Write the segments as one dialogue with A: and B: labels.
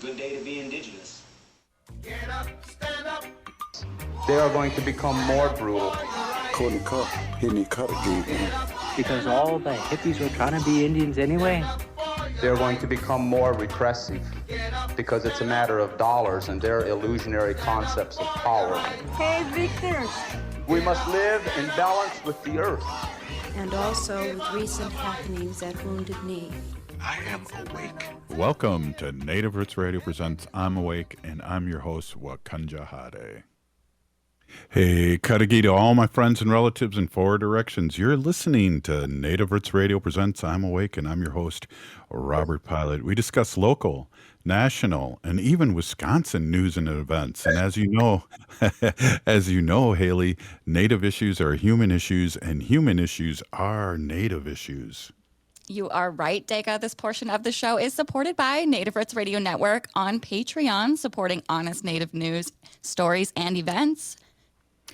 A: Good day to be indigenous.
B: Get up, stand up.
C: They are going to become more brutal.
D: Caught in the car, hitting the car gate, man.
E: Because all the hippies were trying to be Indians anyway.
C: They're going to become more repressive because it's a matter of dollars and their illusionary concepts of power.
F: Hey, Victor.
C: We must live in balance with the earth.
F: And also with recent happenings at Wounded Knee.
D: I am awake.
G: Welcome to Native Roots Radio presents I'm Awake, and I'm your host, Wakanja Hade. Hey, Kadagi to all my friends and relatives in four directions. You're listening to Native Roots Radio presents I'm Awake, and I'm your host, Robert Pilot. We discuss local, national, and even Wisconsin news and events. And as you know, Haley, Native issues are human issues, and human issues are Native issues.
H: You are right, Dega. This portion of the show is supported by Native Roots Radio Network on Patreon, supporting honest Native news, stories, and events.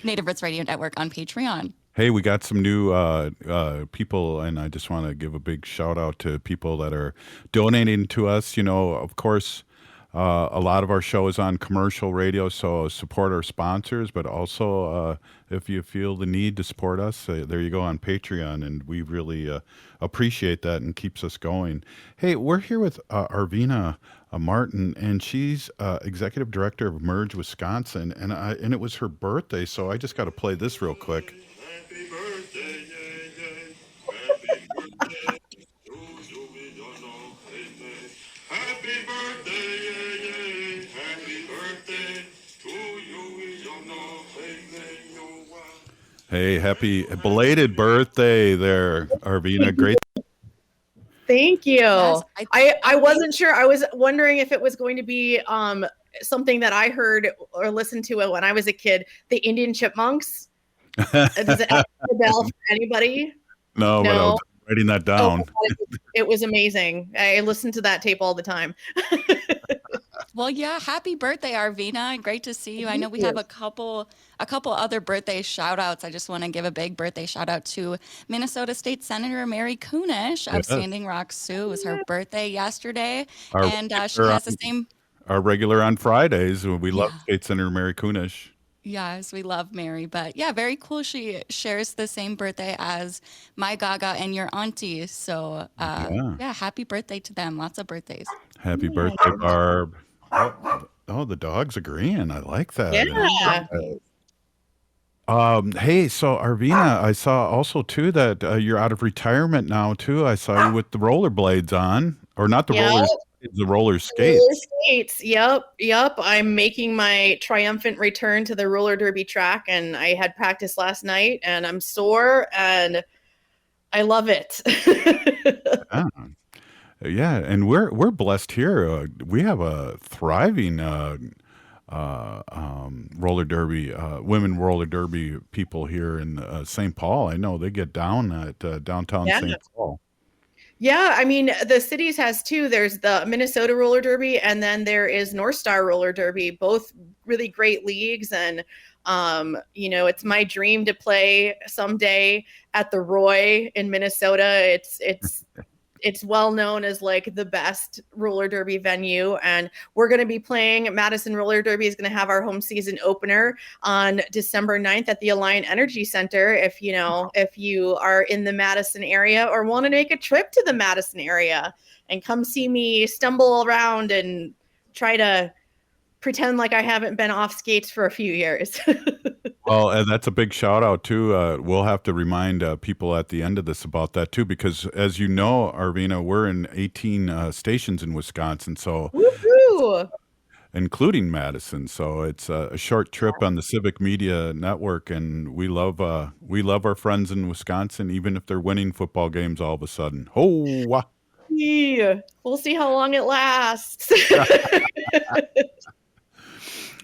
H: Native Roots Radio Network on Patreon.
G: Hey, we got some new people, and I just want to give a big shout out to people that are donating to us. You know, of course, a lot of our show is on commercial radio, so support our sponsors, but also if you feel the need to support us, there you go on Patreon, and we really appreciate that and keeps us going. Hey, we're here with Arvina Martin, and she's executive director of Merge Wisconsin, and it was her birthday, so I just got to play this real quick.
B: Happy birthday, yeah, yeah. Happy birthday to you, we don't know, amen. Happy birthday, yeah, yeah. Happy birthday to you, we don't know, amen. You are.
G: Hey, happy belated birthday there, Arvina. Great.
I: Thank you.
H: Yes,
I: I wasn't sure. I was wondering if it was going to be something that I heard or listened to when I was a kid, the Indian Chipmunks. Does it ring a bell for anybody?
G: No, but I was writing that down.
I: It was amazing. I listened to that tape all the time.
H: Well, yeah, happy birthday, Arvina. Great to see you. I know we have a couple other birthday shout outs. I just want to give a big birthday shout out to Minnesota State Senator Mary Kunesh of Standing Rock Sioux. It was her birthday yesterday. And she has the same.
G: Our regular on Fridays. We love State Senator Mary Kunesh.
H: Yes, we love Mary. But yeah, very cool. She shares the same birthday as my Gaga and your auntie. So yeah, happy birthday to them. Lots of birthdays.
G: Happy birthday, Barb. Oh, the dog's agreeing. I like that.
I: Yeah.
G: Hey, so Arvina, I saw also too that you're out of retirement now too. I saw you with the rollerblades on, or not the rollers, the roller skates.
I: Roller skates. Yep. I'm making my triumphant return to the roller derby track, and I had practice last night, and I'm sore, and I love it.
G: Yeah, and we're blessed here. We have a thriving roller derby, women roller derby people here in St. Paul. I know they get down at downtown St. Paul.
I: Yeah, I mean, the cities has two. There's the Minnesota Roller Derby, and then there is North Star Roller Derby, both really great leagues. And, it's my dream to play someday at the Roy in Minnesota. It's well known as like the best roller derby venue, and we're going to be playing. Madison Roller Derby is going to have our home season opener on December 9th at the Alliant Energy Center. If you are in the Madison area or want to make a trip to the Madison area and come see me stumble around and try to pretend like I haven't been off skates for a few years.
G: Well, and that's a big shout out too. We'll have to remind people at the end of this about that too, because as you know, Arvina, we're in 18 stations in Wisconsin, so
I: woohoo!
G: Including Madison. So it's a short trip on the Civic Media Network, and we love our friends in Wisconsin, even if they're winning football games all of a sudden. Oh,
I: yeah. We'll see how long it lasts.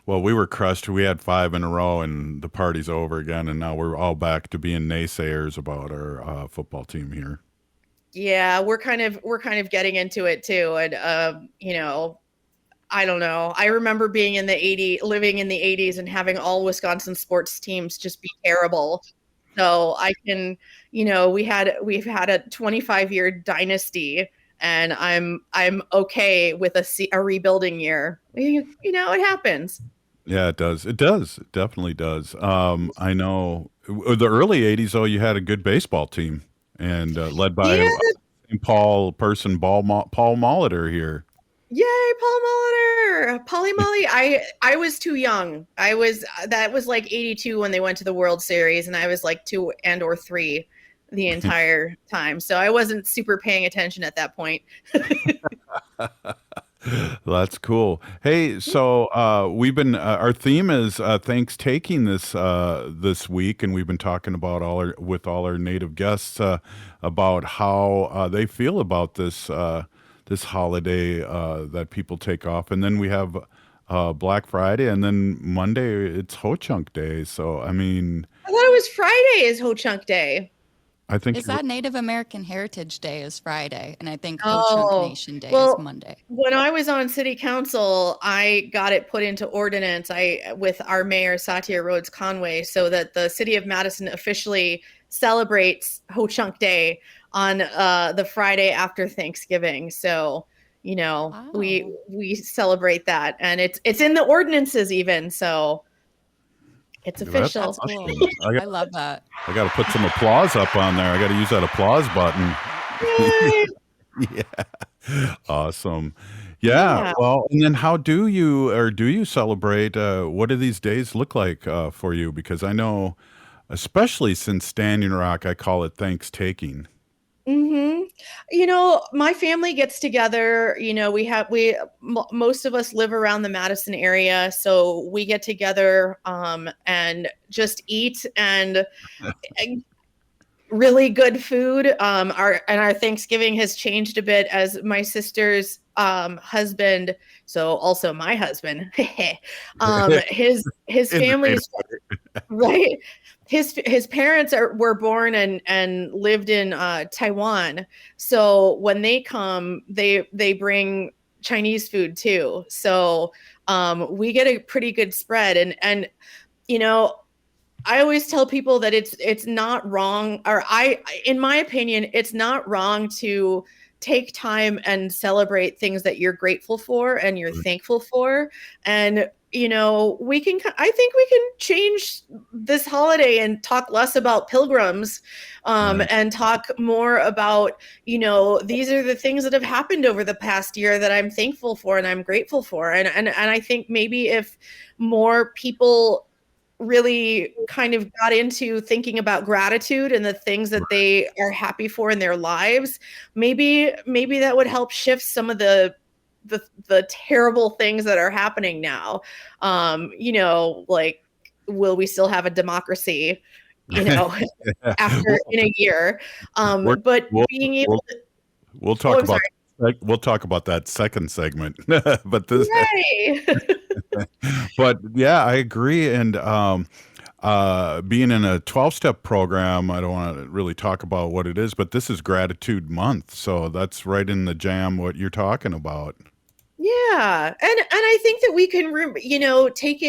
G: Well, we were crushed. We had 5 in a row, and the party's over again. And now we're all back to being naysayers about our football team here.
I: Yeah, we're kind of getting into it too, and I don't know. I remember living in the 80s, and having all Wisconsin sports teams just be terrible. So I can, we've had a 25-year dynasty and I'm okay with a rebuilding year. You know, it happens.
G: Yeah, it does. It does. It definitely does. I know the early '80s, though, you had a good baseball team and led by
I: Yeah,
G: St. Paul person Paul Molitor here.
I: yay, Paul Molitor, Polly Molly. I was too young. That was like 82 when they went to the World Series, and I was like 2 and or 3 the entire time. So I wasn't super paying attention at that point.
G: That's cool. Hey, so we've been our theme is thanks taking this week, and we've been talking about all our native guests about how they feel about this holiday that people take off, and then we have Black Friday, and then Monday it's Ho Chunk Day. So I mean,
I: I thought it was Friday is Ho Chunk Day.
G: I think
H: Is that Native American Heritage Day is Friday, and I think Ho
I: Oh,
H: Chunk Nation Day
I: well,
H: is Monday.
I: when I was on city council, I got it put into ordinance with our mayor, Satya Rhodes Conway, so that the city of Madison officially celebrates Ho Chunk Day on the Friday after Thanksgiving. So, you know,
H: Wow.
I: we celebrate that, and it's in the ordinances even, so it's
G: that's
I: official.
H: That's cool.
G: awesome.
H: I love that.
G: I got to put some applause up on there. I got to use that applause button.
I: Yay!
G: Yeah. Awesome. Yeah.
I: Yeah.
G: Well, and then how do you celebrate? What do these days look like for you? Because I know, especially since Standing Rock, I call it thanks taking.
I: You know, my family gets together. You know, most of us live around the Madison area, so we get together and just eat and really good food. Our Thanksgiving has changed a bit as my sister's husband, so also my husband, his family's right. His parents were born and lived in Taiwan. So when they come, they bring Chinese food too. So we get a pretty good spread. And you know, I always tell people that it's not wrong, or in my opinion, it's not wrong to take time and celebrate things that you're grateful for and you're thankful for. And you know, I think we can change this holiday and talk less about pilgrims and talk more about, you know, these are the things that have happened over the past year that I'm thankful for and I'm grateful for. And I think maybe if more people really kind of got into thinking about gratitude and the things that they are happy for in their lives, maybe that would help shift some of the terrible things that are happening now. You know, like, will we still have a democracy, you know, after in a year? But being able to,
G: we'll talk about we'll talk about that second segment. But this but yeah, I agree. And being in a 12-step program, I don't want to really talk about what it is, but this is Gratitude Month. So that's right in the jam what you're talking about.
I: Yeah. And I think that we can, you know, take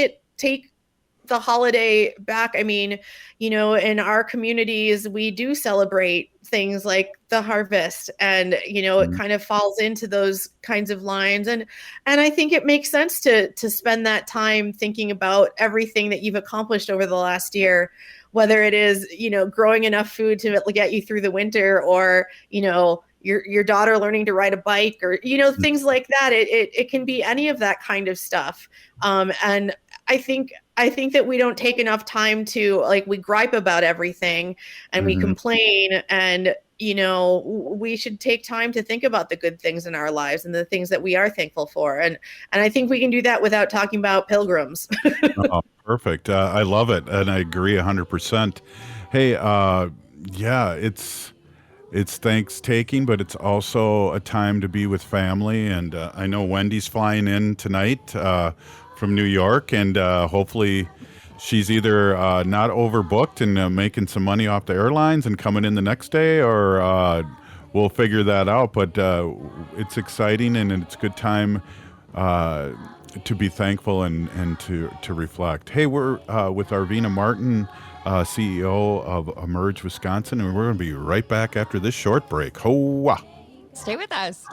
I: the holiday back. I mean, you know, in our communities, we do celebrate things like the harvest, and, you know, it kind of falls into those kinds of lines. And I think it makes sense to spend that time thinking about everything that you've accomplished over the last year, whether it is, you know, growing enough food to get you through the winter, or, you know, your daughter learning to ride a bike, or, you know, things like that. It can be any of that kind of stuff. And I think that we don't take enough time to, like, we gripe about everything and we complain, and, you know, we should take time to think about the good things in our lives and the things that we are thankful for. And I think we can do that without talking about pilgrims.
G: Oh, perfect. I love it. And I agree 100%. Hey, yeah, it's thanks taking, but it's also a time to be with family. And I know Wendy's flying in tonight from New York, and hopefully she's either not overbooked and making some money off the airlines and coming in the next day, or we'll figure that out. But it's exciting, and it's a good time to be thankful and to reflect. Hey, we're with Arvina Martin, CEO of Emerge Wisconsin, and we're going to be right back after this short break. Hoa!
H: Stay with us.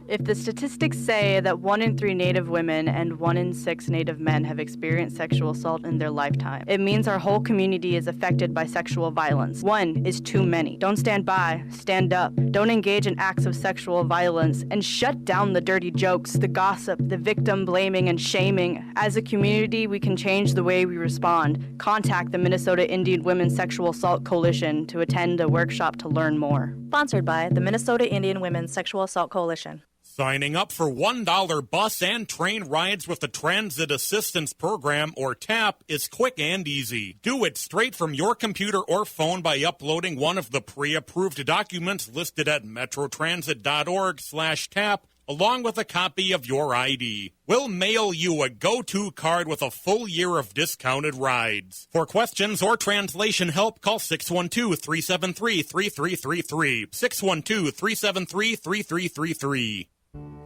A: If the statistics say that 1 in 3 Native women and 1 in 6 Native men have experienced sexual assault in their lifetime, it means our whole community is affected by sexual violence. 1 is too many. Don't stand by, stand up. Don't engage in acts of sexual violence, and shut down the dirty jokes, the gossip, the victim blaming and shaming. As a community, we can change the way we respond. Contact the Minnesota Indian Women's Sexual Assault Coalition to attend a workshop to learn more.
J: Sponsored by the Minnesota Indian Women's Sexual Assault Coalition.
K: Signing up for $1 bus and train rides with the Transit Assistance Program, or TAP, is quick and easy. Do it straight from your computer or phone by uploading one of the pre-approved documents listed at metrotransit.org/TAP, along with a copy of your ID. We'll mail you a go-to card with a full year of discounted rides. For questions or translation help, call 612-373-3333. 612-373-3333.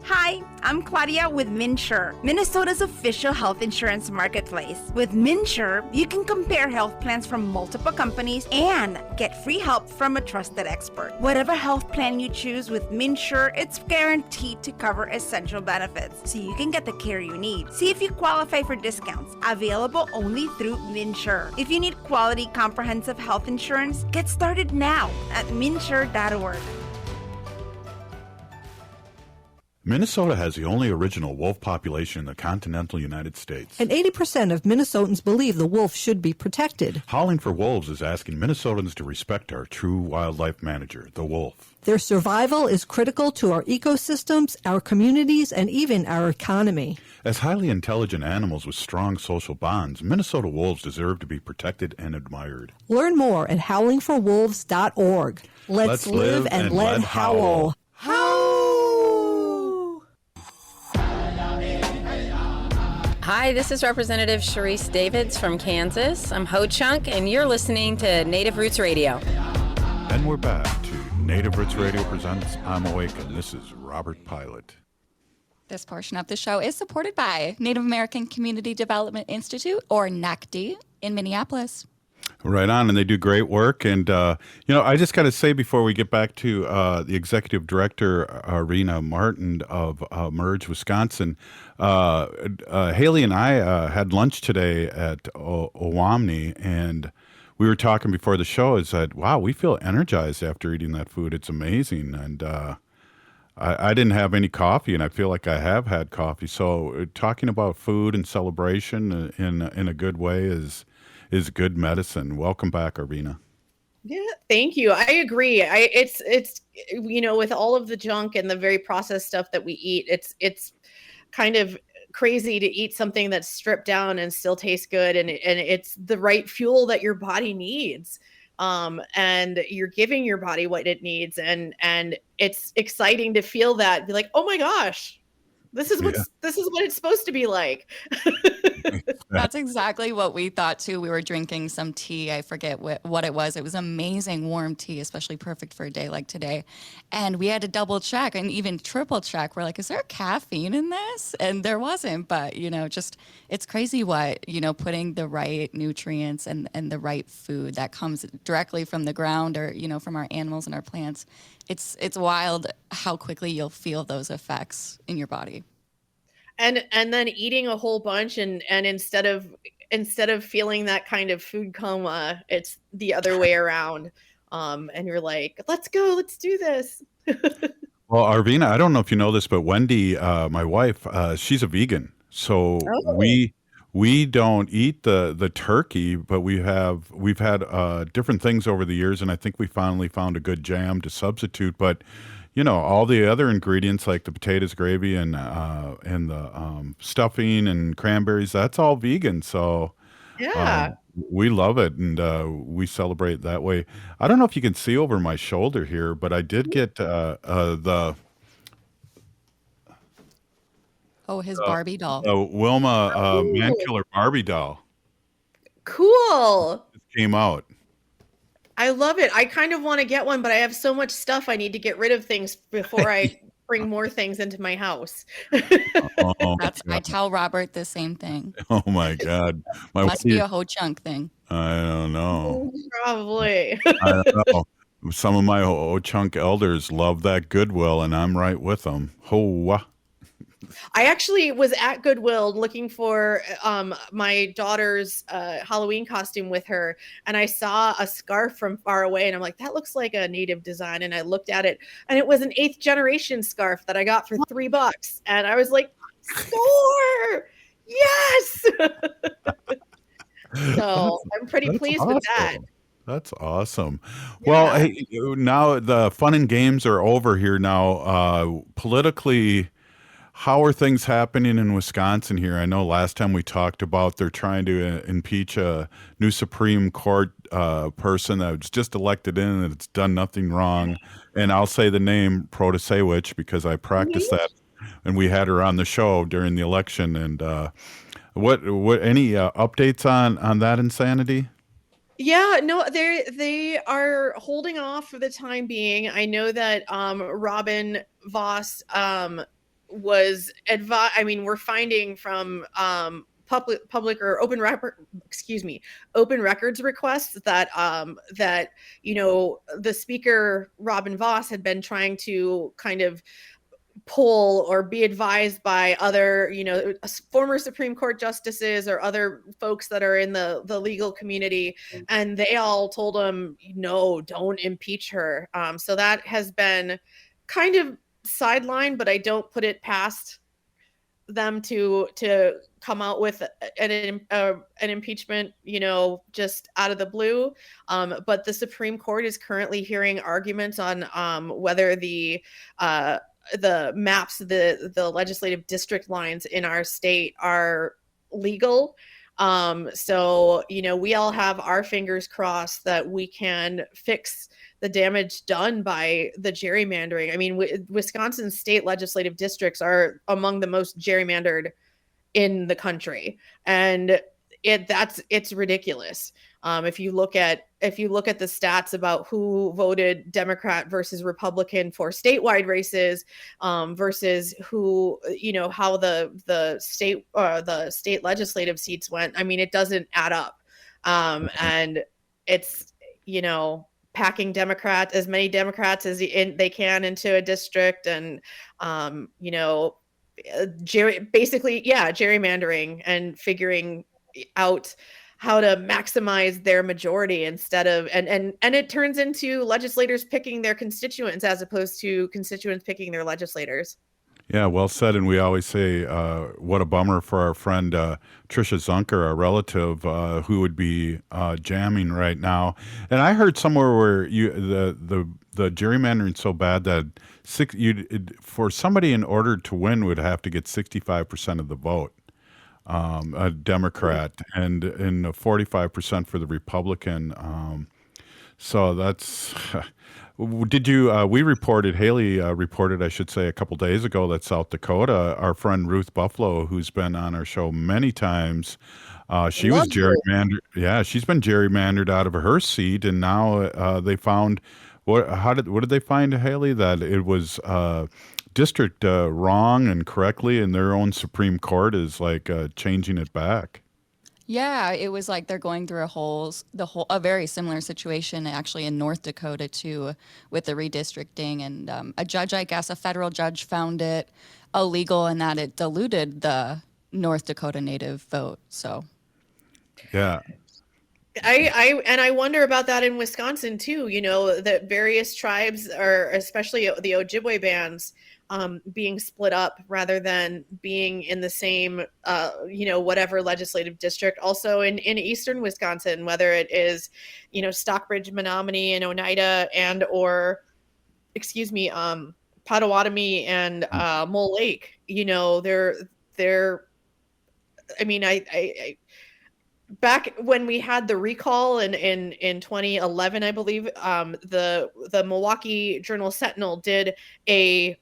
L: Hi, I'm Claudia with MinSure, Minnesota's official health insurance marketplace. With MinSure, you can compare health plans from multiple companies and get free help from a trusted expert. Whatever health plan you choose with MinSure, it's guaranteed to cover essential benefits, so you can get the care you need. See if you qualify for discounts, available only through MinSure. If you need quality, comprehensive health insurance, get started now at minsure.org.
G: Minnesota has the only original wolf population in the continental United States.
M: And 80% of Minnesotans believe the wolf should be protected.
G: Howling for Wolves is asking Minnesotans to respect our true wildlife manager, the wolf.
M: Their survival is critical to our ecosystems, our communities, and even our economy.
G: As highly intelligent animals with strong social bonds, Minnesota wolves deserve to be protected and admired.
M: Learn more at howlingforwolves.org. Let's live and let howl.
N: Hi, this is Representative Sharice Davids from Kansas. I'm Ho Chunk, and you're listening to Native Roots Radio.
G: And we're back to Native Roots Radio presents I'm Awake, and this is Robert Pilot.
H: This portion of the show is supported by Native American Community Development Institute, or NACD, in Minneapolis.
G: Right on, and they do great work. And, I just got to say before we get back to the executive director, Arvina Martin of Merge, Wisconsin, Haley and I had lunch today at Owamni, and we were talking before the show. Is that, wow, we feel energized after eating that food. It's amazing. And I didn't have any coffee, and I feel like I have had coffee. So talking about food and celebration in a good way is good medicine. Welcome back, Arvina.
I: Yeah, thank you. I agree. It's with all of the junk and the very processed stuff that we eat, it's kind of crazy to eat something that's stripped down and still tastes good, and it's the right fuel that your body needs. And you're giving your body what it needs, and it's exciting to feel that, be like, oh my gosh, this is what it's supposed to be like.
H: That's exactly what we thought too. We were drinking some tea. I forget what it was. It was amazing warm tea, especially perfect for a day like today. And we had to double check and even triple check. We're like, is there caffeine in this? And there wasn't. But, it's crazy what, putting the right nutrients and the right food that comes directly from the ground or, from our animals and our plants. It's wild how quickly you'll feel those effects in your body.
I: And then eating a whole bunch and instead of feeling that kind of food coma, it's the other way around. And you're like, let's go, let's do this.
G: Well, Arvina, I don't know if you know this, but Wendy, my wife, she's a vegan. So we don't eat the turkey, but we've had different things over the years, and I think we finally found a good jam to substitute. But all the other ingredients like the potatoes, gravy, and the stuffing and cranberries, that's all vegan. So we love it, and we celebrate that way. I don't know if you can see over my shoulder here, but I did get the
H: his Barbie doll.
G: Wilma Man-Killer Barbie doll.
I: Cool.
G: It came out.
I: I love it. I kind of want to get one, but I have so much stuff. I need to get rid of things before I bring more things into my house.
H: I tell Robert the same thing.
G: Oh my God.
H: Must be a Ho Chunk thing.
G: I don't know.
I: Probably.
G: I don't know. Some of my Ho-Chunk elders love that Goodwill, and I'm right with them. Ho.
I: I actually was at Goodwill looking for my daughter's Halloween costume with her, and I saw a scarf from far away, and I'm like, that looks like a native design. And I looked at it, and it was an 8th generation scarf that I got for $3, and I was like, score! Yes! So I'm pretty pleased with that.
G: That's awesome. Well, hey, now the fun and games are over here now. Politically, how are things happening in Wisconsin here? I know last time we talked about they're trying to impeach a new Supreme Court person that was just elected in and it's done nothing wrong. And I'll say the name Protasewicz because I practiced that, and we had her on the show during the election. And what any updates on that insanity?
I: Yeah, no, they are holding off for the time being. I know that Robin Voss was advised. I mean, we're finding from public or open records requests that that the speaker Robin Voss had been trying to kind of pull or be advised by other former Supreme Court justices or other folks that are in the legal community, and they all told him, no, don't impeach her. So that has been kind of sidelined, but I don't put it past them to come out with an impeachment, just out of the blue. But the Supreme Court is currently hearing arguments on whether the maps, the legislative district lines in our state are legal. So, we all have our fingers crossed that we can fix the damage done by the gerrymandering. I mean, Wisconsin's state legislative districts are among the most gerrymandered in the country. And it's ridiculous. If you look at the stats about who voted Democrat versus Republican for statewide races, versus who, how the state legislative seats went, I mean, it doesn't add up. And it's, packing as many Democrats as they can into a district, and gerrymandering and figuring out how to maximize their majority instead of and it turns into legislators picking their constituents as opposed to constituents picking their legislators.
G: Yeah, well said. And we always say, what a bummer for our friend Tricia Zunker, our relative, who would be jamming right now. And I heard somewhere where the gerrymandering so bad that for somebody in order to win would have to get 65% of the vote, a Democrat, and 45% for the Republican. So that's. Did you? Haley reported, I should say, a couple days ago that South Dakota, our friend Ruth Buffalo, who's been on our show many times, she was gerrymandered. Yeah, she's been gerrymandered out of her seat, and now they found what did they find, Haley? That it was district wrong and correctly, and their own Supreme Court is like changing it back.
H: Yeah, it was like they're going through a very similar situation actually in North Dakota too, with the redistricting, and a federal judge found it illegal and that it diluted the North Dakota Native vote. So,
G: yeah.
I: I wonder about that in Wisconsin too. That various tribes, or especially the Ojibwe bands, being split up rather than being in the same, whatever legislative district. Also in eastern Wisconsin, whether it is, Stockbridge, Menominee, and Oneida, Potawatomi and Mole Lake. They're. I mean, I back when we had the recall in 2011, I believe, the Milwaukee Journal Sentinel did a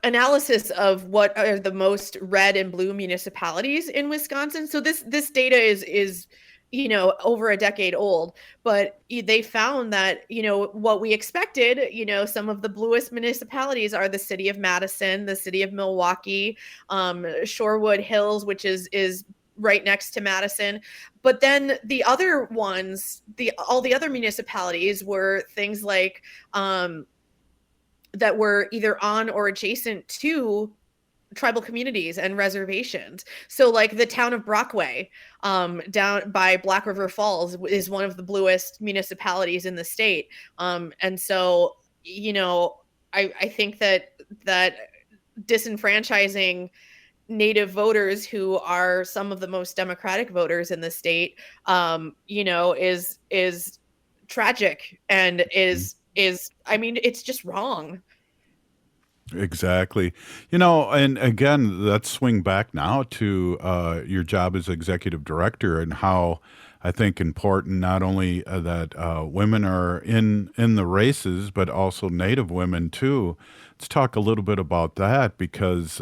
I: analysis of what are the most red and blue municipalities in Wisconsin. So this data is over a decade old, but they found that, what we expected, some of the bluest municipalities are the city of Madison, the city of Milwaukee, Shorewood Hills, which is right next to Madison. But then the other ones, all the other municipalities were things like that were either on or adjacent to tribal communities and reservations. So like the town of Brockway, down by Black River Falls, is one of the bluest municipalities in the state. And so, you know, I think that disenfranchising Native voters, who are some of the most democratic voters in the state, you know, is tragic and is I mean, it's just wrong.
G: Exactly. You know, and again, let's swing back now to your job as executive director and how I think important not only that women are in the races, but also Native women too. Let's talk a little bit about that because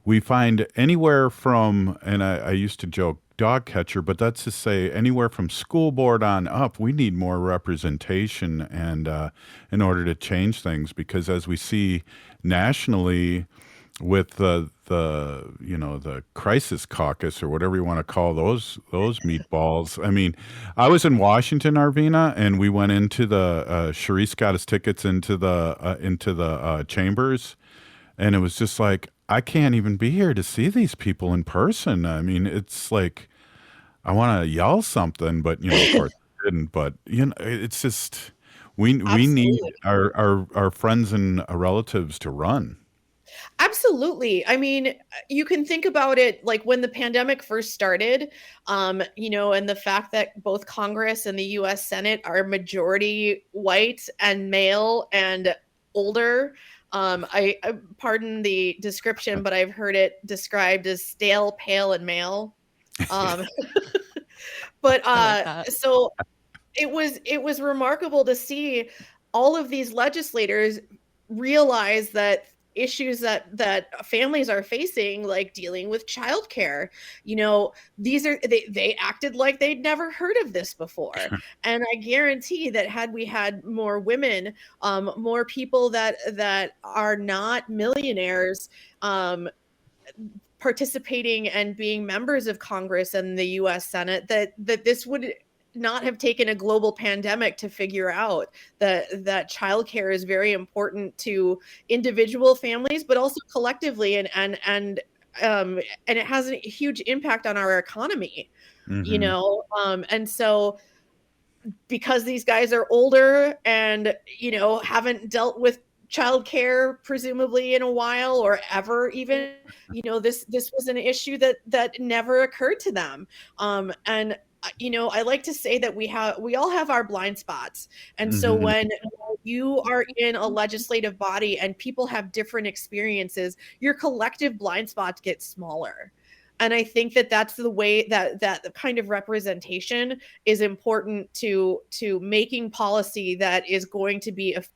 G: we find anywhere from, and I used to joke, dog catcher, but that's to say anywhere from school board on up, we need more representation and in order to change things, because as we see nationally with the you know, the crisis caucus or whatever you want to call those meatballs. I mean, I was in Washington, Arvina, and we went into the Charisse got us tickets into the chambers, and it was just like, I can't even be here to see these people in person. I mean, it's like I want to yell something, but you know, of course I didn't. But you know, it's just we need our friends and relatives to run.
I: Absolutely. I mean, you can think about it like when the pandemic first started, you know, and the fact that both Congress and the U.S. Senate are majority white and male and older. I pardon the description, but I've heard it described as stale, pale, and male. But so it was remarkable to see all of these legislators realize that issues that families are facing, like dealing with childcare, you know, they acted like they'd never heard of this before. And I guarantee that had we had more women, more people that are not millionaires, participating and being members of Congress and the U.S. Senate, that this would not have taken a global pandemic to figure out that childcare is very important to individual families, but also collectively, and it has a huge impact on our economy, you know. And so, because these guys are older and, you know, haven't dealt with childcare presumably in a while or ever even, you know, this was an issue that never occurred to them, and you know, I like to say that we all have our blind spots. And so when you are in a legislative body and people have different experiences, your collective blind spots get smaller. And I think that that's the way that the kind of representation is important to making policy that is going to be effective.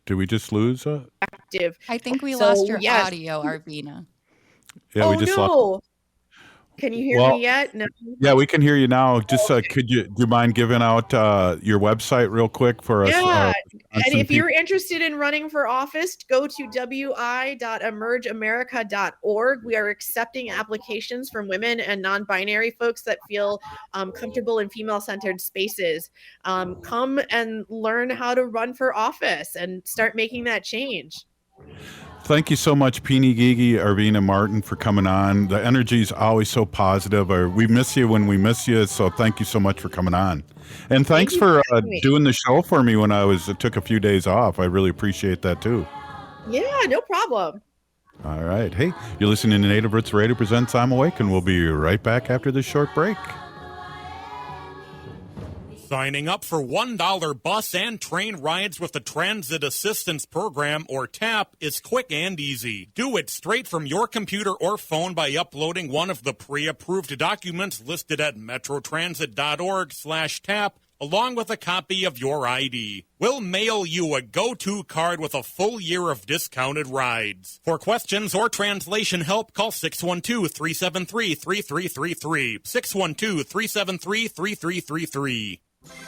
G: Did we just lose?
H: I think we lost your audio, Arvina.
G: Yeah, we just lost.
I: Can you hear me yet? No.
G: Yeah, we can hear you now. Just do you mind giving out your website real quick for us?
I: Yeah, and if you're interested in running for office, go to wi.emergeamerica.org. We are accepting applications from women and non-binary folks that feel comfortable in female-centered spaces. Come and learn how to run for office and start making that change.
G: Thank you so much, Peenie Gigi, Arvina Martin, for coming on. The energy is always so positive. We miss you when we miss you, so thank you so much for coming on. And thanks for doing the show for me when I took a few days off. I really appreciate that, too.
I: Yeah, no problem.
G: All right. Hey, you're listening to Native Roots Radio presents I'm Awake, and we'll be right back after this short break.
K: Signing up for $1 bus and train rides with the Transit Assistance Program, or TAP, is quick and easy. Do it straight from your computer or phone by uploading one of the pre-approved documents listed at metrotransit.org/TAP, along with a copy of your ID. We'll mail you a go-to card with a full year of discounted rides. For questions or translation help, call 612-373-3333. 612-373-3333.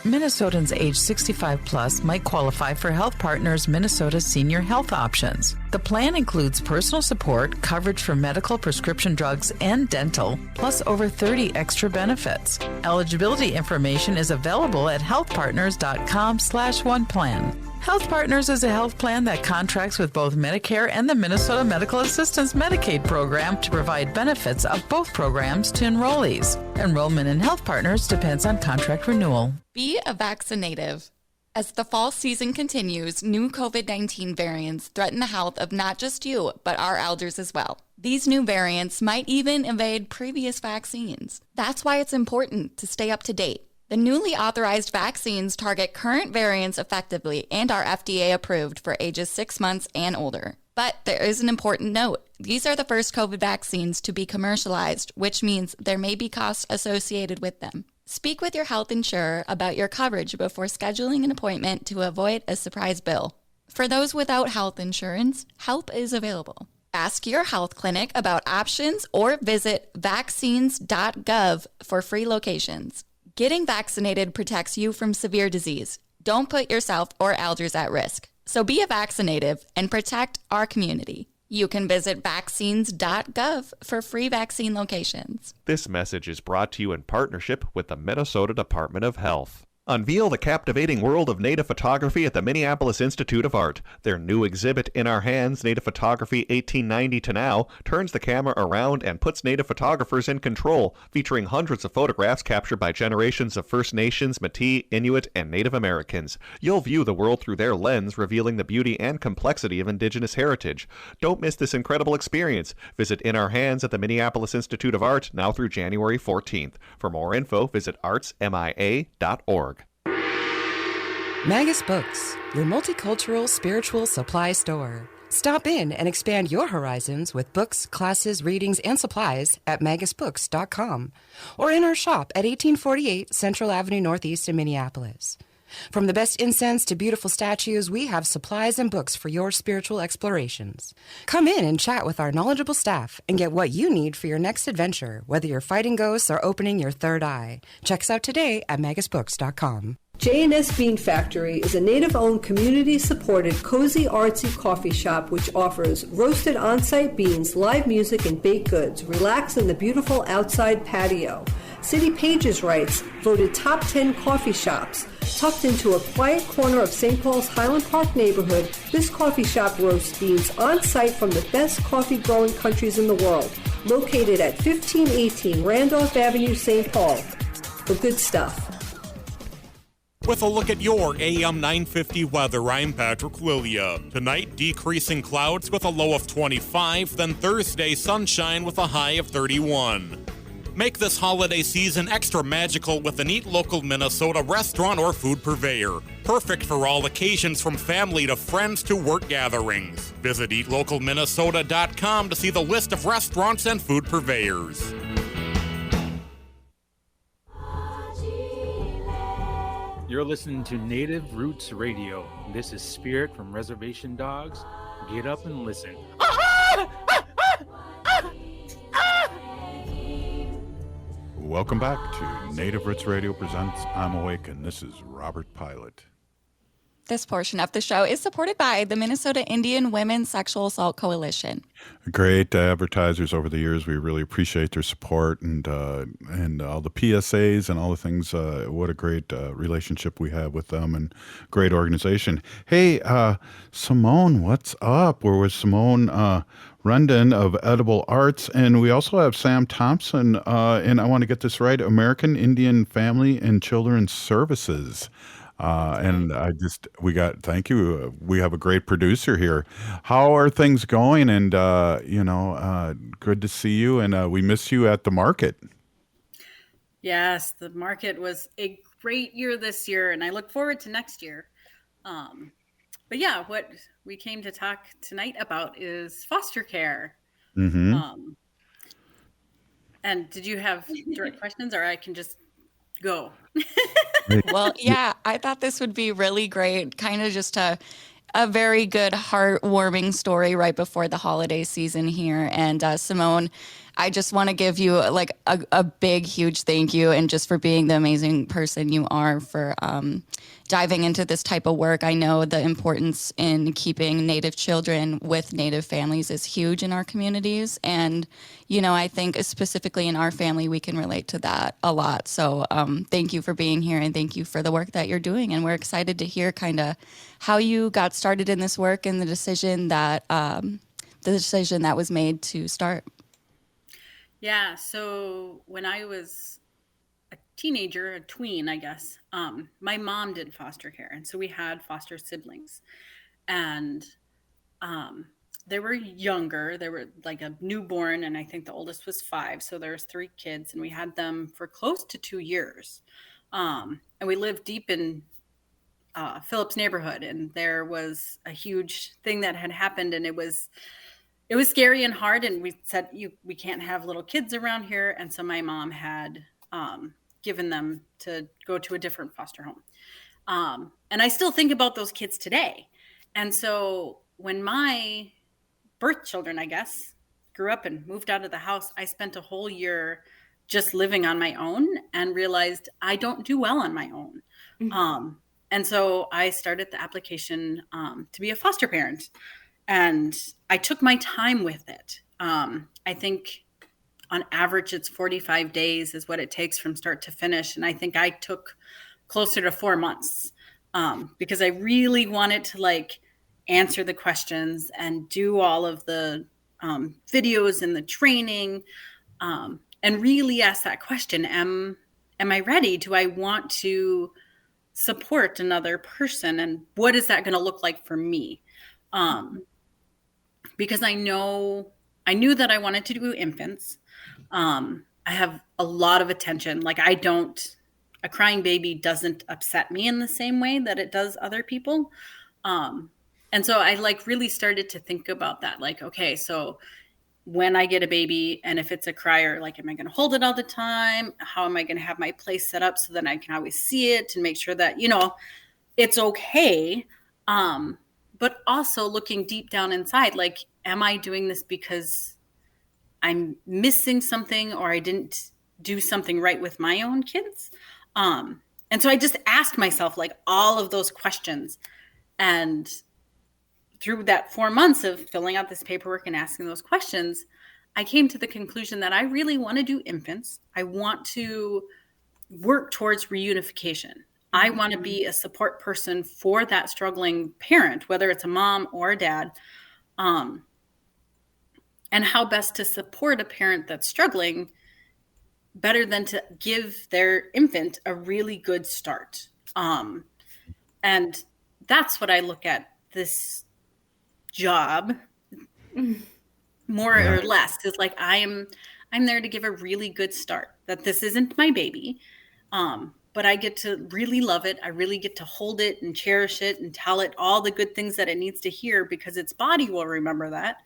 O: Minnesotans age 65 plus might qualify for Health Partners Minnesota Senior Health Options. The plan includes personal support, coverage for medical, prescription drugs, and dental, plus over 30 extra benefits. Eligibility information is available at healthpartners.com/oneplan. Health Partners is a health plan that contracts with both Medicare and the Minnesota Medical Assistance Medicaid program to provide benefits of both programs to enrollees. Enrollment in Health Partners depends on contract renewal.
H: Be a vaccinative. As the fall season continues, new COVID-19 variants threaten the health of not just you, but our elders as well. These new variants might even evade previous vaccines. That's why it's important to stay up to date. The newly authorized vaccines target current variants effectively and are FDA approved for ages 6 months and older. But there is an important note. These are the first COVID vaccines to be commercialized, which means there may be costs associated with them. Speak with your health insurer about your coverage before scheduling an appointment to avoid a surprise bill. For those without health insurance, help is available. Ask your health clinic about options or visit vaccines.gov for free locations. Getting vaccinated protects you from severe disease. Don't put yourself or elders at risk. So be a vaccinative and protect our community. You can visit vaccines.gov for free vaccine locations.
P: This message is brought to you in partnership with the Minnesota Department of Health. Unveil the captivating world of native photography at the Minneapolis Institute of Art. Their new exhibit, In Our Hands, Native Photography 1890 to Now, turns the camera around and puts native photographers in control, featuring hundreds of photographs captured by generations of First Nations, Métis, Inuit, and Native Americans. You'll view the world through their lens, revealing the beauty and complexity of Indigenous heritage. Don't miss this incredible experience. Visit In Our Hands at the Minneapolis Institute of Art now through January 14th. For more info, visit artsmia.org.
Q: Magus Books, your multicultural spiritual supply store. Stop in and expand your horizons with books, classes, readings, and supplies at magusbooks.com or in our shop at 1848 Central Avenue Northeast in Minneapolis. From the best incense to beautiful statues, we have supplies and books for your spiritual explorations. Come in and chat with our knowledgeable staff and get what you need for your next adventure, whether you're fighting ghosts or opening your third eye. Check us out today at magusbooks.com.
M: J&S Bean Factory is a native-owned, community-supported, cozy, artsy coffee shop which offers roasted on-site beans, live music, and baked goods. Relax in the beautiful outside patio. City Pages writes, voted top 10 coffee shops. Tucked into a quiet corner of St. Paul's Highland Park neighborhood, this coffee shop roasts beans on-site from the best coffee-growing countries in the world. Located at 1518 Randolph Avenue, St. Paul. The good stuff.
K: With a look at your AM 950 weather, I'm Patrick Lilia. Tonight, decreasing clouds with a low of 25, then Thursday, sunshine with a high of 31. Make this holiday season extra magical with an Eat Local Minnesota restaurant or food purveyor. Perfect for all occasions from family to friends to work gatherings. Visit eatlocalminnesota.com to see the list of restaurants and food purveyors.
E: You're listening to Native Roots Radio. This is Spirit from Reservation Dogs. Get up and listen.
G: Welcome back to Native Roots Radio presents I'm Awake, and this is Robert Pilot.
H: This portion of the show is supported by the Minnesota Indian Women's Sexual Assault Coalition.
G: Great advertisers over the years. We really appreciate their support and all the PSAs and all the things. What a great relationship we have with them and great organization. Hey, Simone, what's up? We're with Simone Rendon of Edible Arts, and we also have Sam Thompson, and I want to get this right, American Indian Family and Children's Services. Thank you. We have a great producer here. How are things going? And, good to see you. And we miss you at the market.
R: Yes, the market was a great year this year, and I look forward to next year. But yeah, what we came to talk tonight about is foster care.
G: Mm-hmm.
R: And did you have direct questions, or I can just go?
H: Well, yeah, I thought this would be really great, kind of just to a very good, heartwarming story right before the holiday season here. And Simone, I just want to give you like a big, huge thank you, and just for being the amazing person you are, for diving into this type of work. I know the importance in keeping Native children with Native families is huge in our communities. And, you know, I think specifically in our family, we can relate to that a lot. So thank you for being here, and thank you for the work that you're doing. And we're excited to hear kind of how you got started in this work and the decision that was made to start.
R: Yeah, so when I was a teenager, a tween, I guess, my mom did foster care. And so we had foster siblings. And they were younger. They were like a newborn, and I think the oldest was 5. So there was 3 kids, and we had them for close to 2 years. And we lived deep in Phillips neighborhood, and there was a huge thing that had happened, and it was scary and hard. And we said, we can't have little kids around here. And so my mom had given them to go to a different foster home. And I still think about those kids today. And so when my birth children, I guess, grew up and moved out of the house, I spent a whole year just living on my own and realized I don't do well on my own. Mm-hmm. And so I started the application to be a foster parent. And I took my time with it. I think on average, it's 45 days is what it takes from start to finish. And I think I took closer to 4 months because I really wanted to like answer the questions and do all of the videos and the training and really ask that question. Am I ready? Do I want to support another person? And what is that going to look like for me? Because I knew that I wanted to do infants. I have a lot of attention. Like a crying baby doesn't upset me in the same way that it does other people. And so I like really started to think about that. Like, okay, so when I get a baby and if it's a crier, like, am I going to hold it all the time? How am I going to have my place set up so that I can always see it and make sure that, you know, it's okay. But also looking deep down inside, like, am I doing this because I'm missing something or I didn't do something right with my own kids? And so I just asked myself like all of those questions. And through that 4 months of filling out this paperwork and asking those questions, I came to the conclusion that I really want to do infants. I want to work towards reunification. I want to be a support person for that struggling parent, whether it's a mom or a dad, and how best to support a parent that's struggling better than to give their infant a really good start. And that's what I look at this job more or less is like, I'm there to give a really good start, that this isn't my baby. But I get to really love it. I really get to hold it and cherish it and tell it all the good things that it needs to hear because its body will remember that.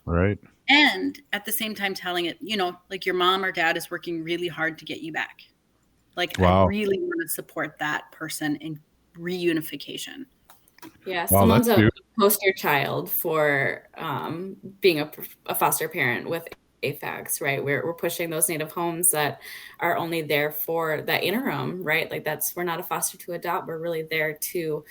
G: Right.
R: And at the same time telling it, you know, like your mom or dad is working really hard to get you back. Like,
G: wow.
R: I really want to support that person in reunification.
S: Yeah,
G: wow,
S: Simone's a poster child for being a foster parent with AIFACS, right? We're pushing those Native homes that are only there for that interim, right? Like we're not a foster to adopt. We're really there to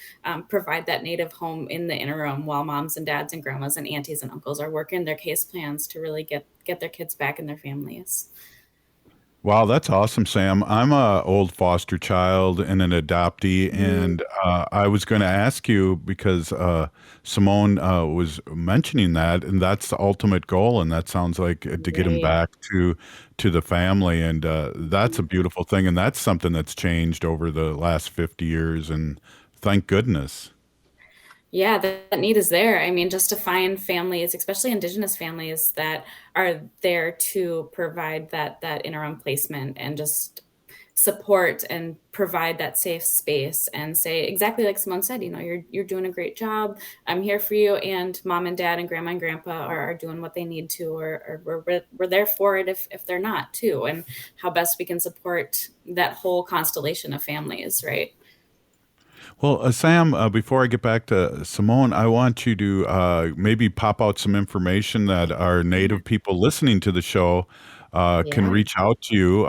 S: provide that Native home in the interim while moms and dads and grandmas and aunties and uncles are working their case plans to really get their kids back in their families.
G: Wow, that's awesome, Sam. I'm a old foster child and an adoptee, and I was going to ask you because Simone was mentioning that, and that's the ultimate goal, and that sounds like to get him back to the family, and that's a beautiful thing, and that's something that's changed over the last 50 years, and thank goodness.
S: Yeah, that need is there. I mean, just to find families, especially Indigenous families, that are there to provide that interim placement and just support and provide that safe space and say exactly like Simone said, you know, you're doing a great job. I'm here for you, and mom and dad and grandma and grandpa are doing what they need to, or we're there for it if they're not too, and how best we can support that whole constellation of families, right?
G: Well, Sam, before I get back to Simone, I want you to maybe pop out some information that our Native people listening to the show can
S: Yeah.
G: reach out to you.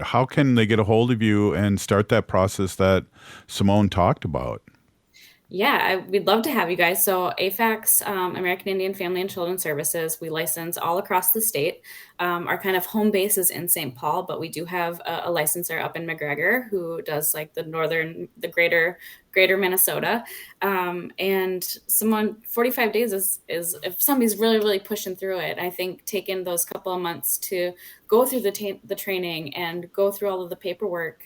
G: How can they get a hold of you and start that process that Simone talked about?
S: Yeah, we'd love to have you guys. So AIFACS, American Indian Family and Children Services, we license all across the state. Our kind of home base is in St. Paul, but we do have a licenser up in McGregor who does like the greater Minnesota. And 45 days is if somebody's really, really pushing through it, I think taking those couple of months to go through the training and go through all of the paperwork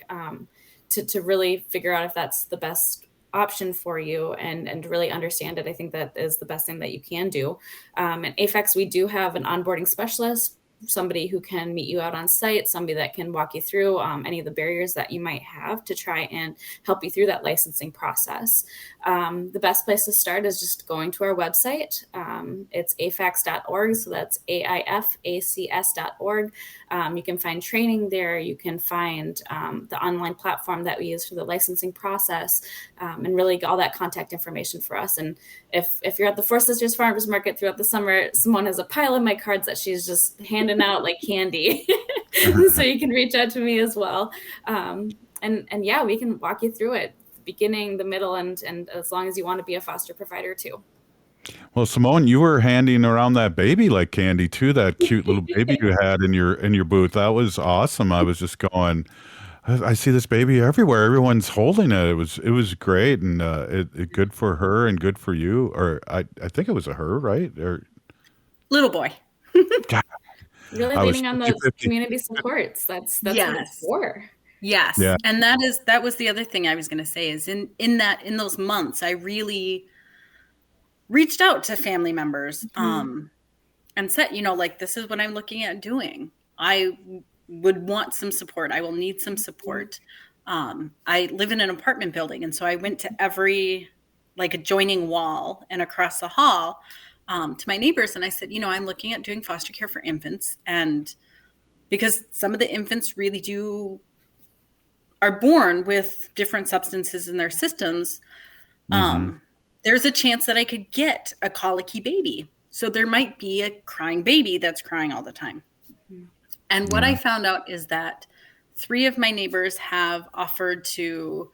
S: to really figure out if that's the best option for you and really understand it. I think that is the best thing that you can do. At AIFACS, we do have an onboarding specialist, somebody who can meet you out on site, somebody that can walk you through any of the barriers that you might have to try and help you through that licensing process. The best place to start is just going to our website. It's aifacs.org, so that's AIFACS.org. You can find training there. You can find the online platform that we use for the licensing process, and really all that contact information for us. And if you're at the Four Sisters Farmers Market throughout the summer, Simone has a pile of my cards that she's just handing out like candy. So you can reach out to me as well. And yeah, we can walk you through it, beginning, the middle, and as long as you want to be a foster provider too.
G: Well, Simone, you were handing around that baby like candy too, that cute little baby you had in your booth. That was awesome. I was just going, I see this baby everywhere. Everyone's holding it. It was great, and it good for her and good for you. Or I think it was a her, right? Or
R: Little boy.
G: God,
S: Really leaning on those community supports. That's what it's for.
R: Yes.
G: Yeah.
R: And that was the other thing I was going to say is in those months, I really reached out to family members, and said, like, this is what I'm looking at doing. I would want some support. I will need some support. I live in an apartment building. And so I went to every adjoining wall and across the hall, to my neighbors. And I said, I'm looking at doing foster care for infants. And because some of the infants really are born with different substances in their systems, there's a chance that I could get a colicky baby. So there might be a crying baby that's crying all the time. And what I found out is that 3 of my neighbors have offered to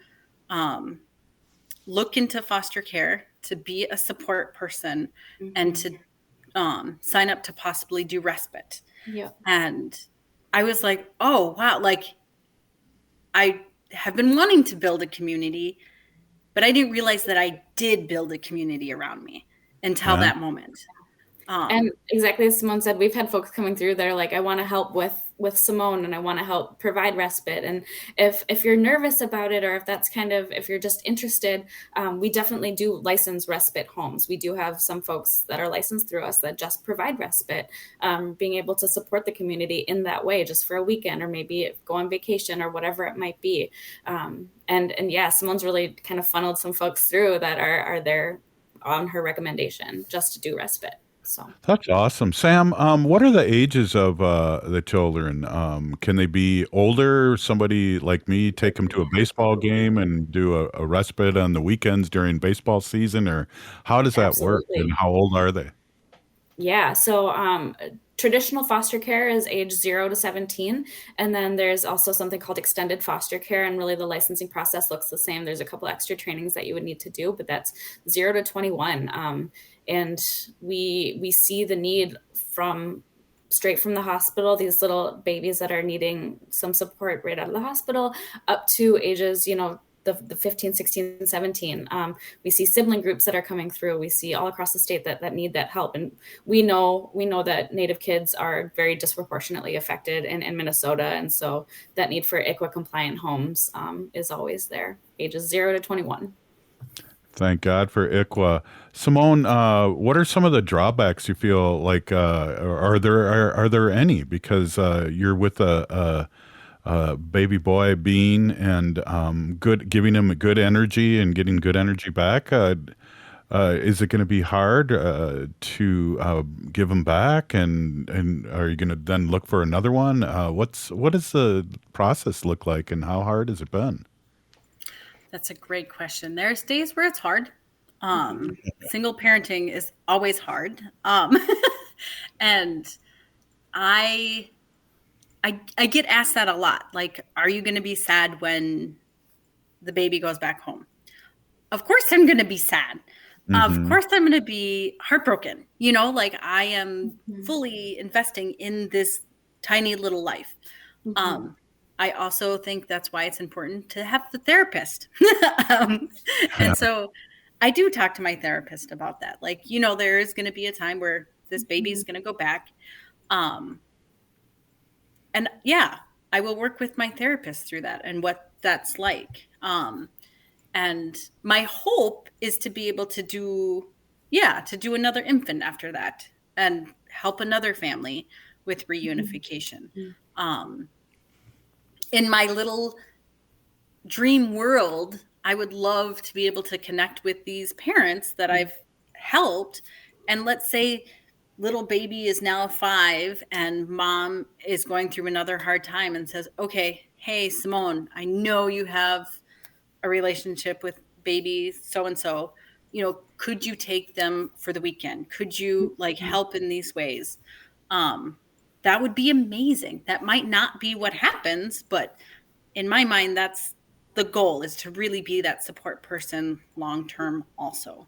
R: look into foster care, to be a support person, and to sign up to possibly do respite.
S: Yeah.
R: And I was like, oh, wow. I have been wanting to build a community, but I didn't realize that I did build a community around me until that moment.
S: And exactly as Simone said, we've had folks coming through that are like, I want to help with Simone, and I want to help provide respite. And if you're nervous about it, or if you're just interested, we definitely do license respite homes. We do have some folks that are licensed through us that just provide respite, being able to support the community in that way, just for a weekend, or maybe go on vacation, or whatever it might be. And yeah, Simone's really kind of funneled some folks through that are there on her recommendation just to do respite. So
G: That's awesome. Sam, what are the ages of the children? Can they be older? Somebody like me take them to a baseball game and do a respite on the weekends during baseball season, or how does that work? And how old are they?
S: Yeah, so traditional foster care is age 0 to 17. And then there's also something called extended foster care. And really the licensing process looks the same. There's a couple extra trainings that you would need to do, but that's 0 to 21. And we see the need straight from the hospital, these little babies that are needing some support right out of the hospital, up to ages, the 15, 16, 17. We see sibling groups that are coming through. We see all across the state that need that help. And we know that Native kids are very disproportionately affected in Minnesota. And so that need for ICWA compliant homes is always there, ages 0 to 21.
G: Thank God for ICWA. Simone, what are some of the drawbacks you feel like? Are there any? Because you're with a baby boy being and giving him a good energy and getting good energy back. Is it going to be hard to give him back? And are you going to then look for another one? What does the process look like, and how hard has it been?
R: That's a great question. There's days where it's hard. Single parenting is always hard. And I get asked that a lot. Like, are you going to be sad when the baby goes back home? Of course I'm going to be sad. Of course I'm going to be heartbroken. You know, like I am fully investing in this tiny little life. I also think that's why it's important to have the therapist. And so I do talk to my therapist about that. Like, you know, there is going to be a time where this baby is going to go back. And yeah, I will work with my therapist through that and what that's like. And my hope is to be able to do another infant after that and help another family with reunification. In my little dream world, I would love to be able to connect with these parents that I've helped. And let's say little baby is now 5 and mom is going through another hard time and says, okay, hey, Simone, I know you have a relationship with baby so-and-so, you know, could you take them for the weekend? Could you like help in these ways? That would be amazing. That might not be what happens, but in my mind, that's the goal, is to really be that support person long-term also.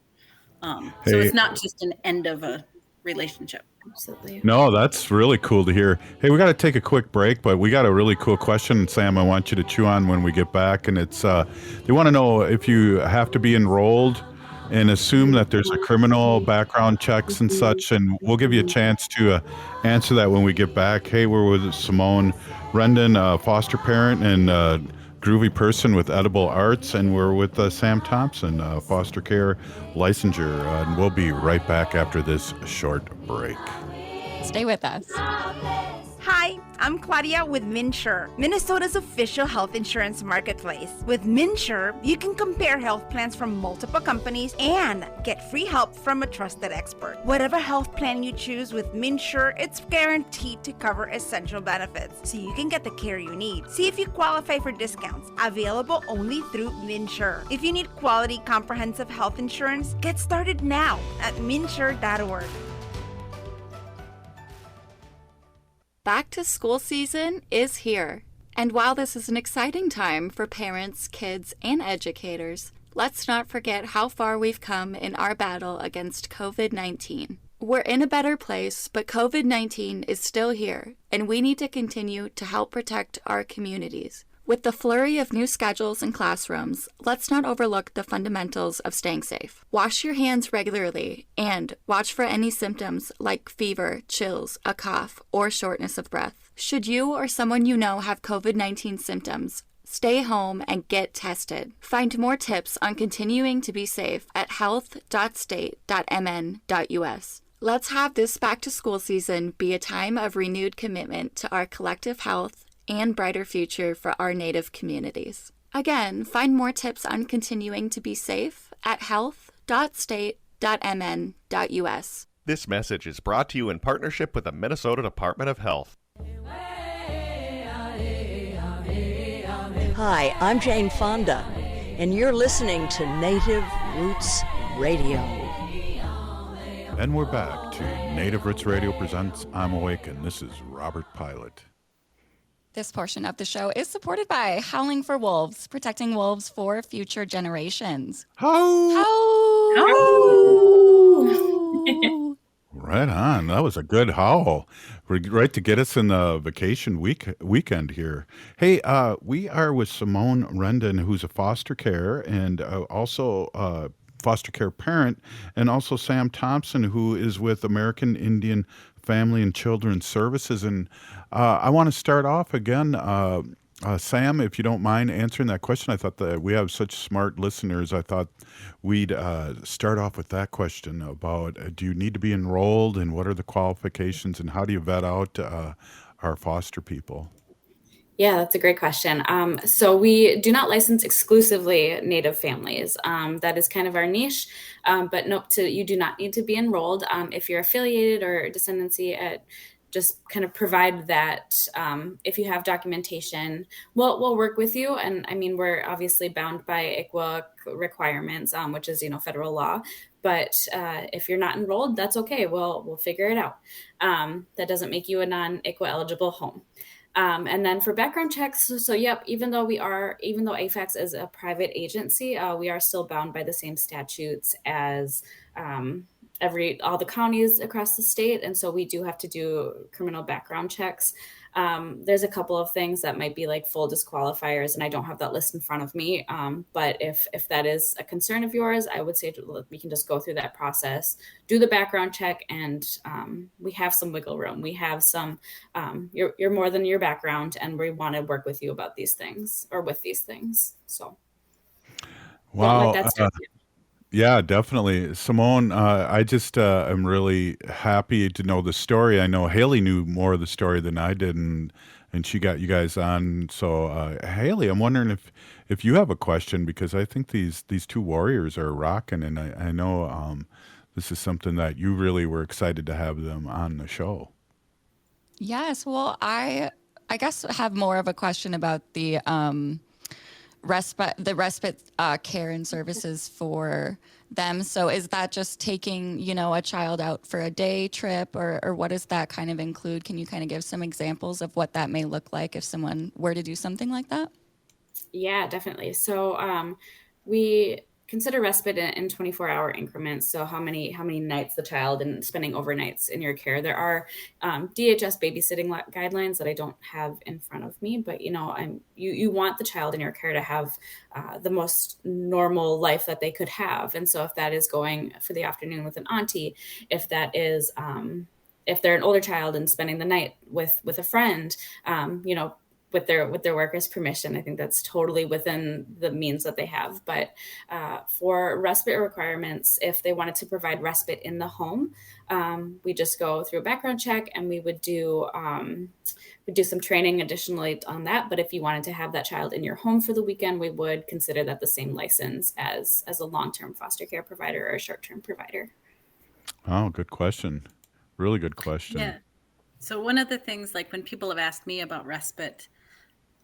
R: So it's not just an end of a relationship.
S: Absolutely.
G: No, that's really cool to hear. Hey, we got to take a quick break, but we got a really cool question, Sam, I want you to chew on when we get back. And it's, they want to know if you have to be enrolled and assume that there's a criminal background checks and such. And we'll give you a chance to answer that when we get back. Hey, we're with Simone Rendon, foster parent and groovy person with Edible Arts. And we're with Sam Thompson, foster care licensure. And we'll be right back after this short break.
H: Stay with us.
L: Hi, I'm Claudia with MinSure, Minnesota's official health insurance marketplace. With MinSure, you can compare health plans from multiple companies and get free help from a trusted expert. Whatever health plan you choose with MinSure, it's guaranteed to cover essential benefits, so you can get the care you need. See if you qualify for discounts, available only through MinSure. If you need quality, comprehensive health insurance, get started now at minsure.org.
H: Back to school season is here. And while this is an exciting time for parents, kids, and educators, let's not forget how far we've come in our battle against COVID-19. We're in a better place, but COVID-19 is still here, and we need to continue to help protect our communities. With the flurry of new schedules and classrooms, let's not overlook the fundamentals of staying safe. Wash your hands regularly and watch for any symptoms like fever, chills, a cough, or shortness of breath. Should you or someone you know have COVID-19 symptoms, stay home and get tested. Find more tips on continuing to be safe at health.state.mn.us. Let's have this back-to-school season be a time of renewed commitment to our collective health and brighter future for our Native communities. Again, find more tips on continuing to be safe at health.state.mn.us.
P: This message is brought to you in partnership with the Minnesota Department of Health.
T: Hi, I'm Jane Fonda, and you're listening to Native Roots Radio.
G: And we're back to Native Roots Radio presents I'm Awake, and this is Robert Pilot.
H: This portion of the show is supported by Howling for Wolves, protecting wolves for future generations.
G: Right on. That was a good howl. We're right to get us in the vacation weekend here. Hey, we are with Simone Rendon, who's a foster care and also foster care parent, and also Sam Thompson, who is with American Indian Family and Children's Services. And I want to start off again, Sam, if you don't mind answering that question. I thought that we have such smart listeners. I thought we'd start off with that question about do you need to be enrolled, and what are the qualifications, and how do you vet out our foster people?
S: Yeah, that's a great question. So we do not license exclusively Native families. That is kind of our niche. But nope, you do not need to be enrolled. If you're affiliated or descendancy at just kind of provide that. If you have documentation, we'll work with you. And I mean, we're obviously bound by ICWA requirements, which is, federal law. But if you're not enrolled, that's okay. We'll figure it out. That doesn't make you a non-ICWA eligible home. And then for background checks, so yep, even though AIFACS is a private agency, we are still bound by the same statutes as all the counties across the state. And so we do have to do criminal background checks. There's a couple of things that might be like full disqualifiers, and I don't have that list in front of me. But if that is a concern of yours, I would say we can just go through that process, do the background check, and we have some wiggle room. We have some, you're more than your background, and we want to work with you about these things or with these things. So,
G: wow.
S: That's it.
G: Yeah, definitely. Simone, I just am really happy to know the story. I know Haley knew more of the story than I did, and she got you guys on. So, Haley, I'm wondering if you have a question, because I think these two warriors are rocking, and I know this is something that you really were excited to have them on the show.
H: Yes, well, I guess have more of a question about the respite care and services for them. So is that just taking, a child out for a day trip, or what does that kind of include? Can you kind of give some examples of what that may look like if someone were to do something like that?
S: Yeah, definitely. So we consider respite in 24-hour increments. So how many nights the child and spending overnights in your care. There are DHS babysitting guidelines that I don't have in front of me, but you want the child in your care to have the most normal life that they could have. And so if that is going for the afternoon with an auntie, if that is if they're an older child and spending the night with a friend, with their workers' permission, I think that's totally within the means that they have. But for respite requirements, if they wanted to provide respite in the home, we just go through a background check, and we would do some training additionally on that. But if you wanted to have that child in your home for the weekend, we would consider that the same license as a long-term foster care provider or a short-term provider.
G: Oh, good question. Really good question.
R: Yeah. So one of the things, like when people have asked me about respite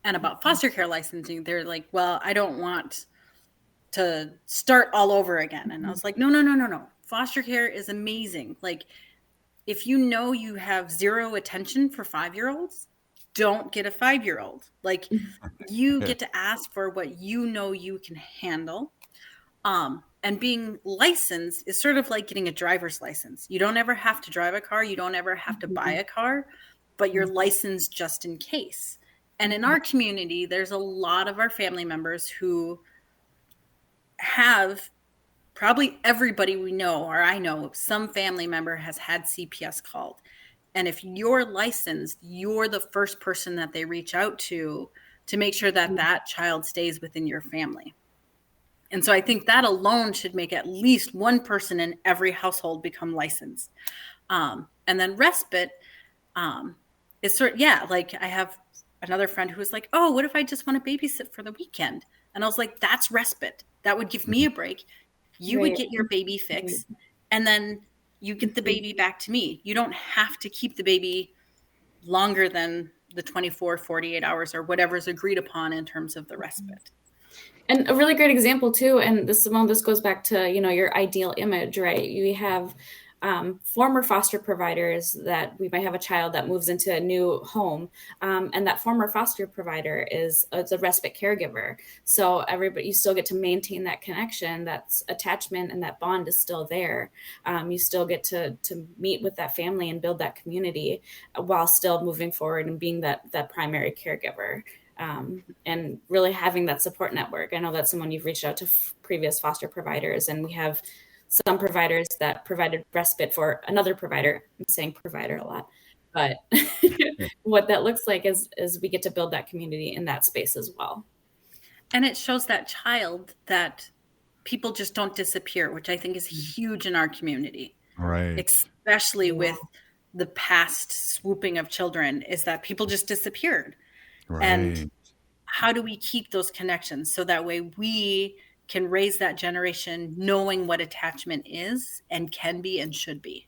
R: and about foster care licensing, they're like, well, I don't want to start all over again. And I was like, no. Foster care is amazing. Like, if you have zero attention for 5-year-olds, don't get a 5-year-old. Like, you get to ask for what you can handle. And being licensed is sort of like getting a driver's license. You don't ever have to drive a car. You don't ever have to buy a car, but you're licensed just in case. And in our community, there's a lot of our family members who have, probably everybody we know, or I know, some family member has had CPS called. And if you're licensed, you're the first person that they reach out to make sure that child stays within your family. And so I think that alone should make at least one person in every household become licensed. And then respite is like I have another friend who was like, oh, what if I just want to babysit for the weekend? And I was like, that's respite. That would give me a break. You would get your baby fix, and then you get the baby back to me. You don't have to keep the baby longer than the 24, 48 hours or whatever's agreed upon in terms of the respite.
S: And a really great example too, and this goes back to, your ideal image, right? You have former foster providers that we might have a child that moves into a new home, and that former foster provider is a respite caregiver. So you still get to maintain that connection, that's attachment, and that bond is still there. You still get to meet with that family and build that community while still moving forward and being that primary caregiver. And really having that support network. I know that's someone you've reached out to previous foster providers, and we have some providers that provided respite for another provider. I'm saying provider a lot, but what that looks like is we get to build that community in that space as well.
R: And it shows that child that people just don't disappear, which I think is huge in our community.
G: Right.
R: Especially with the past swooping of children, is that people just disappeared.
G: Right.
R: And how do we keep those connections so that way we can raise that generation knowing what attachment is and can be and should be?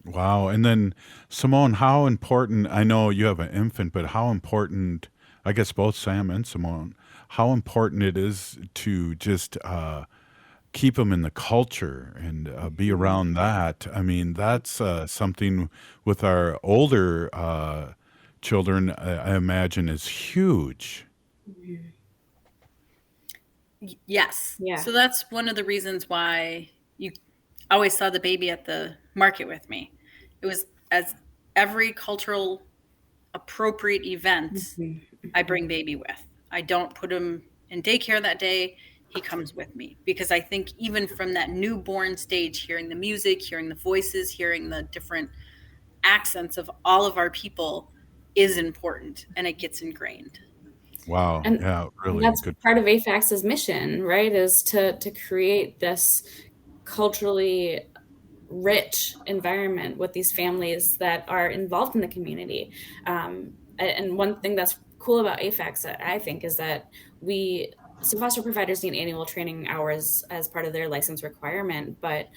G: Wow. And then, Simone, how important, I know you have an infant, but how important, I guess both Sam and Simone, how important it is to just keep them in the culture and be around that. I mean, that's something with our older children, I imagine, is huge.
R: Yes.
S: Yeah.
R: So that's one of the reasons why you always saw the baby at the market with me. It was as every cultural appropriate event I bring baby with. I don't put him in daycare that day. He comes with me because I think even from that newborn stage, hearing the music, hearing the voices, hearing the different accents of all of our people is important, and it gets ingrained.
G: Wow.
S: And
G: Yeah, really
S: that's
G: good.
S: part of AIFACS's mission, right? Is to create this culturally rich environment with these families that are involved in the community. And one thing that's cool about AIFACS, I think, is that so foster providers need annual training hours as part of their license requirement, but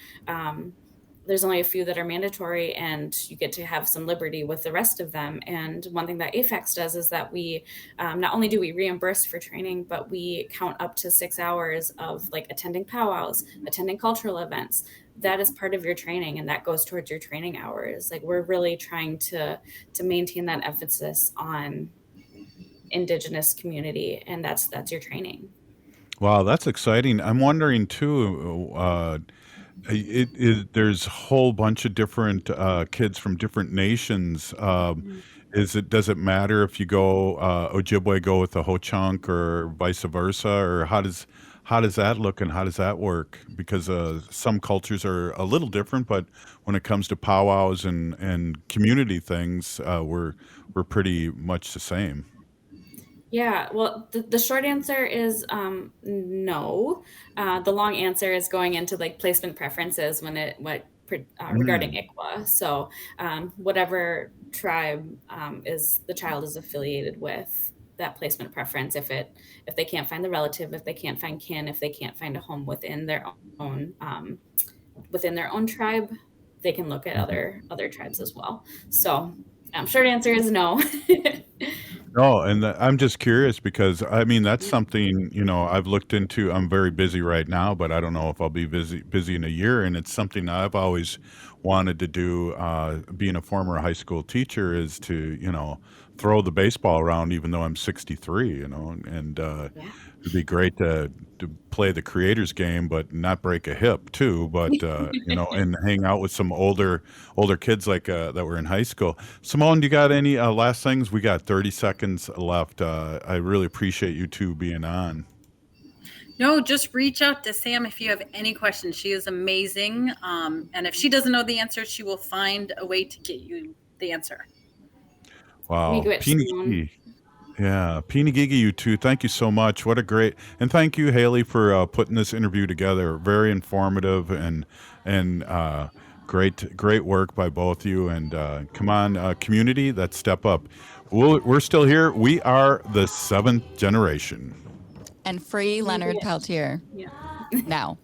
S: there's only a few that are mandatory, and you get to have some liberty with the rest of them. And one thing that AIFACS does is that we not only do we reimburse for training, but we count up to 6 hours of like attending powwows, attending cultural events. That is part of your training, and that goes towards your training hours. Like, we're really trying to maintain that emphasis on Indigenous community, and that's your training.
G: Wow, that's exciting. I'm wondering too, there's a whole bunch of different kids from different nations. Does it matter if you go Ojibwe go with a Ho-Chunk or vice versa, or how does that look and how does that work? Because some cultures are a little different, but when it comes to powwows and community things, we're pretty much the same.
S: Yeah, well, the short answer is no. The long answer is going into like placement preferences regarding ICWA. So whatever tribe the child is affiliated with, that placement preference. If they can't find the relative, if they can't find kin, if they can't find a home within their own tribe, they can look at other tribes as well. So short answer is no.
G: No, and I'm just curious because I mean that's something I've looked into. I'm very busy right now, but I don't know if I'll be busy in a year. And it's something I've always wanted to do. Being a former high school teacher is to throw the baseball around, even though I'm 63. And it'd be great to play the creators game, but not break a hip too. But and hang out with some older kids like that were in high school. Simone, do you got any last things? We got 30 seconds left. I really appreciate you two being on.
R: No, just reach out to Sam if you have any questions. She is amazing. And if she doesn't know the answer, she will find a way to get you the answer.
G: Wow. Yeah, Pinigigi, you two. Thank you so much. What a great, and thank you, Haley, for putting this interview together. Very informative and great work by both you. And come on, community, let's step up. We're still here. We are the 7th generation.
H: And free Leonard Peltier.
S: Yeah.
H: Now.